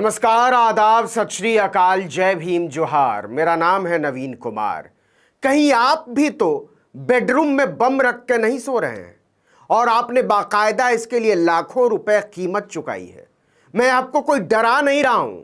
नमस्कार, आदाब, सत श्री अकाल, जय भीम, जोहार। मेरा नाम है नवीन कुमार। कहीं आप भी तो बेडरूम में बम रख के नहीं सो रहे हैं और आपने बाकायदा इसके लिए लाखों रुपए कीमत चुकाई है। मैं आपको कोई डरा नहीं रहा हूं,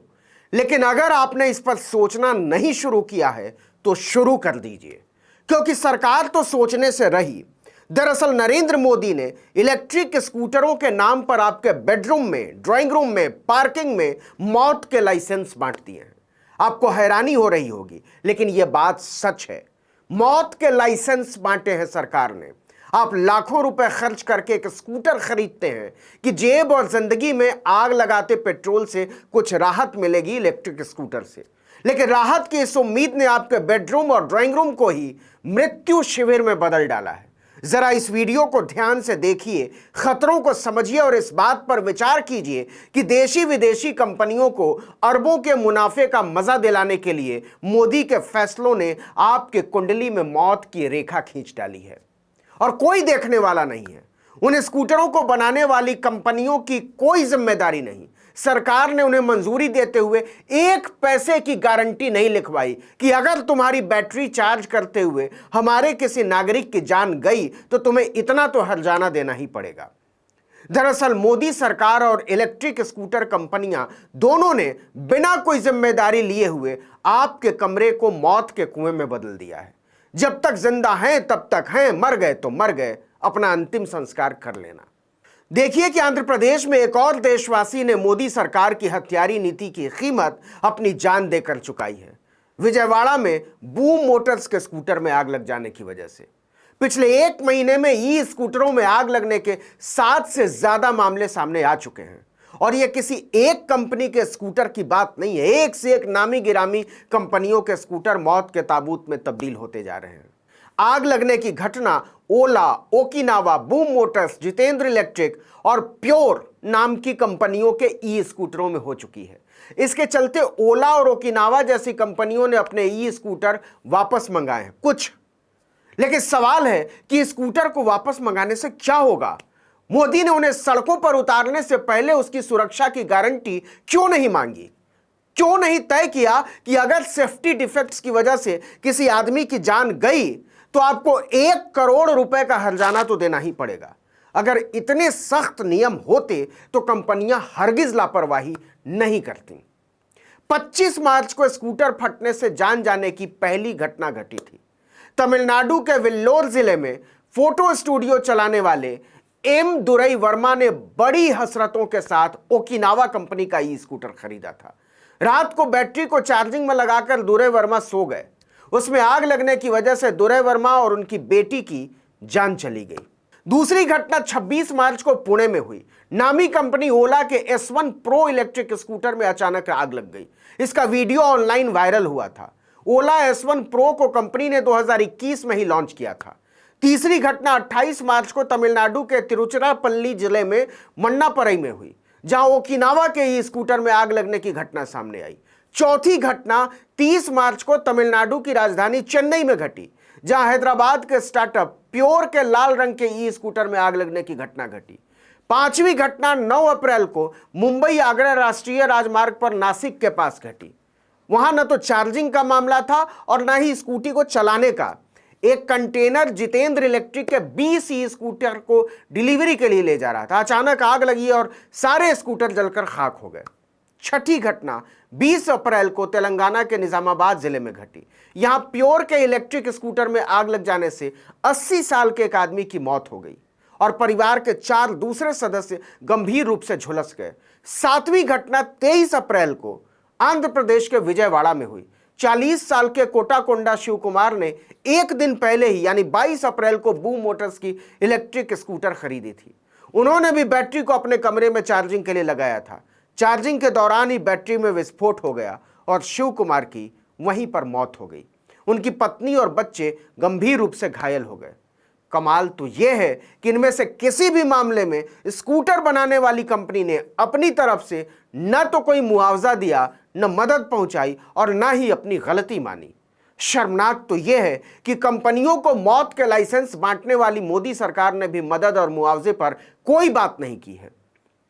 लेकिन अगर आपने इस पर सोचना नहीं शुरू किया है तो शुरू कर दीजिए, क्योंकि सरकार तो सोचने से रही। दरअसल नरेंद्र मोदी ने इलेक्ट्रिक स्कूटरों के नाम पर आपके बेडरूम में, ड्राइंग रूम में, पार्किंग में मौत के लाइसेंस बांट दिए हैं। आपको हैरानी हो रही होगी, लेकिन यह बात सच है। मौत के लाइसेंस बांटे हैं सरकार ने। आप लाखों रुपए खर्च करके एक स्कूटर खरीदते हैं कि जेब और जिंदगी में आग लगाते पेट्रोल से कुछ राहत मिलेगी इलेक्ट्रिक स्कूटर से, लेकिन राहत की इस उम्मीद ने आपके बेडरूम और ड्राइंग रूम को ही मृत्यु शिविर में बदल डाला है। जरा इस वीडियो को ध्यान से देखिए, खतरों को समझिए और इस बात पर विचार कीजिए कि देशी विदेशी कंपनियों को अरबों के मुनाफे का मजा दिलाने के लिए मोदी के फैसलों ने आपके कुंडली में मौत की रेखा खींच डाली है और कोई देखने वाला नहीं है। उन स्कूटरों को बनाने वाली कंपनियों की कोई जिम्मेदारी नहीं। सरकार ने उन्हें मंजूरी देते हुए एक पैसे की गारंटी नहीं लिखवाई कि अगर तुम्हारी बैटरी चार्ज करते हुए हमारे किसी नागरिक की जान गई तो तुम्हें इतना तो हर्जाना देना ही पड़ेगा। दरअसल मोदी सरकार और इलेक्ट्रिक स्कूटर कंपनियां दोनों ने बिना कोई जिम्मेदारी लिए हुए आपके कमरे को मौत के कुएं में बदल दिया है। जब तक जिंदा हैं तब तक हैं, मर गए तो मर गए, अपना अंतिम संस्कार कर लेना। देखिए कि आंध्र प्रदेश में एक और देशवासी ने मोदी सरकार की हत्यारी नीति की कीमत अपनी जान देकर चुकाई है। विजयवाड़ा में बूम मोटर्स के स्कूटर में आग लग जाने की वजह से पिछले एक महीने में ई स्कूटरों में आग लगने के 7 से ज्यादा मामले सामने आ चुके हैं। और यह किसी एक कंपनी के स्कूटर की बात नहीं है, एक से एक नामी गिरामी कंपनियों के स्कूटर मौत के ताबूत में तब्दील होते जा रहे हैं। आग लगने की घटना Ola, Okinawa, Boom Motors, Jitendra Electric और प्योर नाम की कंपनियों के ई स्कूटरों में हो चुकी है। इसके चलते ओला और ओकिनावा जैसी कंपनियों ने अपने ई स्कूटर वापस मंगाए हैं कुछ। लेकिन सवाल है कि स्कूटर को वापस मंगाने से क्या होगा? मोदी ने उन्हें सड़कों पर उतारने से पहले उसकी सुरक्षा की गारंटी क्यों नहीं मांगी? क्यों नहीं तय किया कि अगर सेफ्टी डिफेक्ट्स की वजह से किसी आदमी की जान गई तो आपको 1 करोड़ रुपए का हर्जाना तो देना ही पड़ेगा? अगर इतने सख्त नियम होते तो कंपनियां हरगिज लापरवाही नहीं करती। 25 मार्च को स्कूटर फटने से जान जाने की पहली घटना घटी थी। तमिलनाडु के वेल्लोर जिले में फोटो स्टूडियो चलाने वाले एम दुरई वर्मा ने बड़ी हसरतों के साथ ओकिनावा कंपनी का ई स्कूटर खरीदा था। रात को बैटरी को चार्जिंग में लगाकर दुरई वर्मा सो गए। उसमें आग लगने की वजह से दुरई वर्मा और उनकी बेटी की जान चली गई। दूसरी घटना 26 मार्च को पुणे में हुई। नामी कंपनी ओला के S1 प्रो इलेक्ट्रिक स्कूटर में अचानक आग लग गई। इसका वीडियो ऑनलाइन वायरल हुआ था। ओला S1 प्रो को कंपनी ने 2021 में ही लॉन्च किया था। तीसरी घटना 28 मार्च को तमिलनाडु के तिरुचिरापल्ली जिले में मन्नापरई में हुई, जहां ओकिनावा के ई स्कूटर में आग लगने की घटना सामने आई। चौथी घटना 30 मार्च को तमिलनाडु की राजधानी चेन्नई में घटी, जहां हैदराबाद के स्टार्टअप प्योर के लाल रंग के ई स्कूटर में आग लगने की घटना घटी। पांचवी घटना 9 अप्रैल को मुंबई आगरा राष्ट्रीय राजमार्ग पर नासिक के पास घटी। वहां न तो चार्जिंग का मामला था और न ही स्कूटी को चलाने का। एक कंटेनर जितेंद्र इलेक्ट्रिक के 20 ई स्कूटर को डिलीवरी के लिए ले जा रहा था। अचानक आग लगी और सारे स्कूटर जलकर खाक हो गए। छठी घटना 20 अप्रैल को तेलंगाना के निजामाबाद जिले में घटी। यहां प्योर के इलेक्ट्रिक स्कूटर में आग लग जाने से 80 साल के एक आदमी की मौत हो गई और परिवार के 4 दूसरे सदस्य गंभीर रूप से झुलस गए। सातवीं घटना 23 अप्रैल को आंध्र प्रदेश के विजयवाड़ा में हुई। 40 साल के कोटाकोंडा शिव कुमार ने एक दिन पहले ही यानी 22 अप्रैल को बूम मोटर्स की इलेक्ट्रिक स्कूटर खरीदी थी। उन्होंने भी बैटरी को अपने कमरे में चार्जिंग के लिए लगाया था। चार्जिंग के दौरान ही बैटरी में विस्फोट हो गया और शिव कुमार की वहीं पर मौत हो गई। उनकी पत्नी और बच्चे गंभीर रूप से घायल हो गए। कमाल तो यह है कि इनमें से किसी भी मामले में स्कूटर बनाने वाली कंपनी ने अपनी तरफ से न तो कोई मुआवजा दिया, न मदद पहुंचाई और न ही अपनी गलती मानी। शर्मनाक तो यह है कि कंपनियों को मौत के लाइसेंस बांटने वाली मोदी सरकार ने भी मदद और मुआवजे पर कोई बात नहीं की है।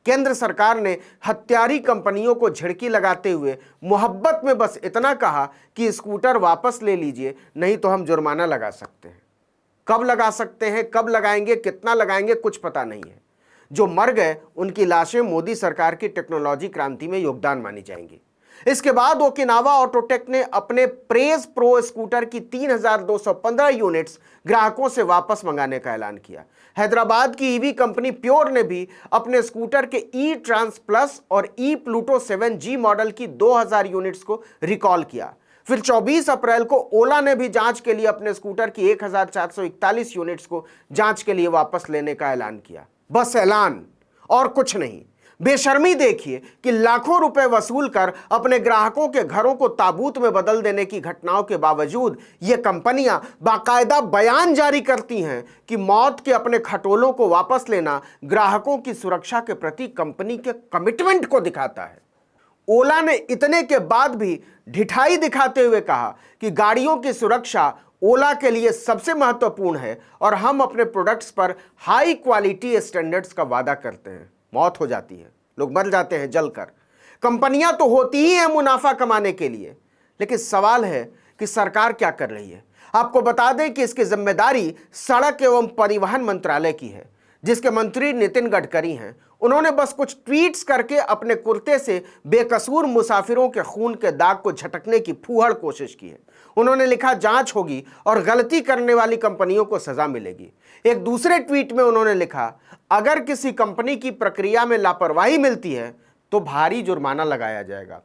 केंद्र सरकार ने हत्यारी कंपनियों को झिड़की लगाते हुए मोहब्बत में बस इतना कहा कि स्कूटर वापस ले लीजिए, नहीं तो हम जुर्माना लगा सकते हैं। कब लगा सकते हैं, कब लगाएंगे, कितना लगाएंगे, कुछ पता नहीं है। जो मर गए उनकी लाशें मोदी सरकार की टेक्नोलॉजी क्रांति में योगदान मानी जाएंगी। इसके बाद ओकिनावा ऑटोटेक ने अपने प्रेज प्रो स्कूटर की 3,215 यूनिट्स ग्राहकों से वापस मंगाने का ऐलान किया। हैदराबाद की ईवी कंपनी प्योर ने भी अपने स्कूटर के ई ट्रांस प्लस और ई प्लूटो 7G मॉडल की 2,000 यूनिट्स को रिकॉल किया। फिर 24 अप्रैल को ओला ने भी जांच के लिए अपने स्कूटर की 1,441 यूनिट्स को जांच के लिए वापस लेने का ऐलान किया। बस ऐलान और कुछ नहीं। बेशर्मी देखिए कि लाखों रुपए वसूल कर अपने ग्राहकों के घरों को ताबूत में बदल देने की घटनाओं के बावजूद ये कंपनियां बाकायदा बयान जारी करती हैं कि मौत के अपने खटोलों को वापस लेना ग्राहकों की सुरक्षा के प्रति कंपनी के कमिटमेंट को दिखाता है। ओला ने इतने के बाद भी ढिठाई दिखाते हुए कहा कि गाड़ियों की सुरक्षा ओला के लिए सबसे महत्वपूर्ण है और हम अपने प्रोडक्ट्स पर हाई क्वालिटी स्टैंडर्ड्स का वादा करते हैं। मौत हो जाती है, लोग मर जाते हैं जलकर। कंपनियां तो होती ही हैं मुनाफा कमाने के लिए, लेकिन सवाल है कि सरकार क्या कर रही है। आपको बता दें कि इसकी जिम्मेदारी सड़क एवं परिवहन मंत्रालय की है, जिसके मंत्री नितिन गडकरी हैं। उन्होंने बस कुछ ट्वीट्स करके अपने कुर्ते से बेकसूर मुसाफिरों के खून के दाग को झटकने की फूहड़ कोशिश की है। उन्होंने लिखा जांच होगी और गलती करने वाली कंपनियों को सजा मिलेगी। एक दूसरे ट्वीट में उन्होंने लिखा, अगर किसी कंपनी की प्रक्रिया में लापरवाही मिलती है तो भारी जुर्माना लगाया जाएगा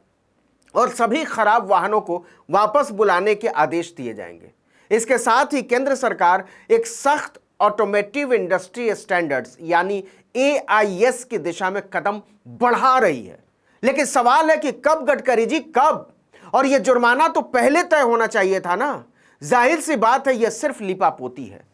और सभी खराब वाहनों को वापस बुलाने के आदेश दिए जाएंगे। इसके साथ ही केंद्र सरकार एक सख्त ऑटोमेटिव इंडस्ट्री स्टैंडर्ड्स यानी AIS की दिशा में कदम बढ़ा रही है। लेकिन सवाल है कि कब गडकरी जी, कब? और यह जुर्माना तो पहले तय होना चाहिए था ना। जाहिर सी बात है, यह सिर्फ लिपापोती है।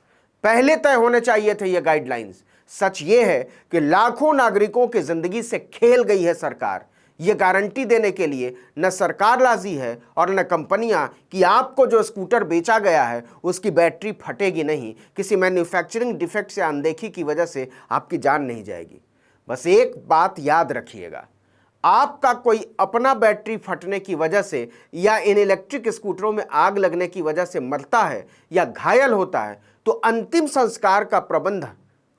पहले तय होने चाहिए थे ये गाइडलाइंस। सच ये है कि लाखों नागरिकों की जिंदगी से खेल गई है सरकार। ये गारंटी देने के लिए न सरकार राजी है और न कंपनियां कि आपको जो स्कूटर बेचा गया है उसकी बैटरी फटेगी नहीं, किसी मैन्युफैक्चरिंग डिफेक्ट से अनदेखी की वजह से आपकी जान नहीं जाएगी। बस एक बात याद रखिएगा, आपका कोई अपना बैटरी फटने की वजह से या इन इलेक्ट्रिक स्कूटरों में आग लगने की वजह से मरता है या घायल होता है तो अंतिम संस्कार का प्रबंध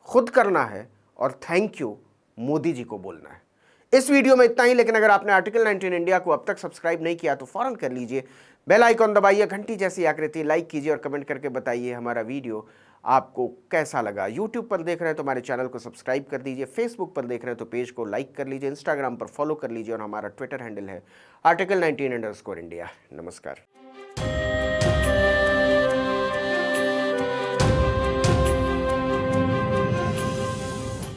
खुद करना है और थैंक यू मोदी जी को बोलना है। इस वीडियो में इतना ही, लेकिन अगर आपने आर्टिकल 19 इंडिया को अब तक सब्सक्राइब नहीं किया तो फौरन कर लीजिए। बेल आइकॉन दबाइए, घंटी जैसी आकृति लाइक कीजिए और कमेंट करके बताइए हमारा वीडियो आपको कैसा लगा। यूट्यूब पर देख रहे हैं तो हमारे चैनल को सब्सक्राइब कर दीजिए, फेसबुक पर देख रहे हैं तो पेज को लाइक कर लीजिए, इंस्टाग्राम पर फॉलो कर लीजिए और हमारा ट्विटर हैंडल है article19_India। नमस्कार।